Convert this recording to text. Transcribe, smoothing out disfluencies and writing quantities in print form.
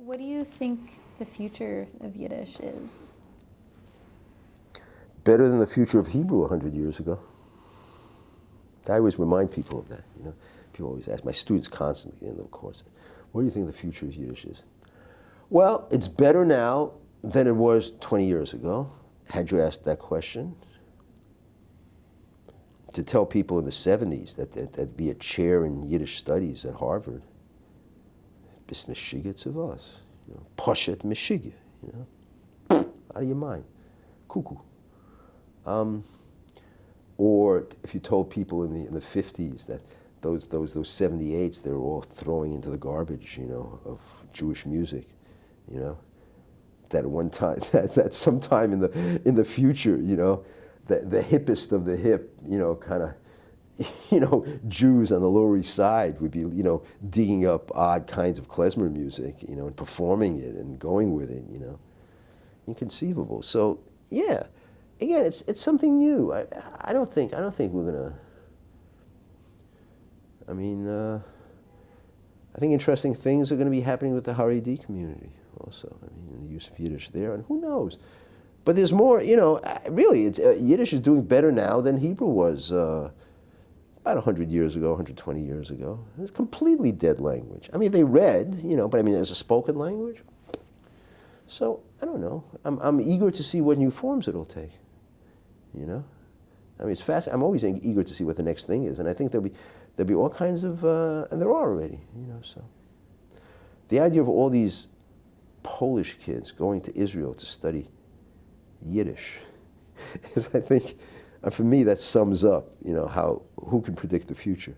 What do you think the future of Yiddish is? Better than the future of Hebrew 100 years ago. I always remind people of that. People always ask, my students constantly at the end of the course, what do you think the future of Yiddish is? Well, it's better now than it was 20 years ago. Had you asked that question? To tell people in the 70s that there'd be a chair in Yiddish studies at Harvard, bis mishigah to us, poshet mishigah, out of your mind, cuckoo. Or if you told people in the 50s that those 78s they were all throwing into the garbage, of Jewish music, that at one time, that sometime in the future, the hippest of the hip, kind of, Jews on the Lower East Side would be, digging up odd kinds of klezmer music, and performing it and going with it, inconceivable. So yeah, again, it's something new. I don't think we're gonna. I think interesting things are going to be happening with the Haredi community also. The use of Yiddish there, and who knows. But there's more, really, Yiddish is doing better now than Hebrew was about 100 years ago, 120 years ago. It was a completely dead language. They read, but as a spoken language. So, I don't know. I'm eager to see what new forms it'll take, it's fascinating. I'm always eager to see what the next thing is, and I think there'll be all kinds of, and there are already, so. The idea of all these Polish kids going to Israel to study Yiddish is, I think, for me, that sums up, who can predict the future.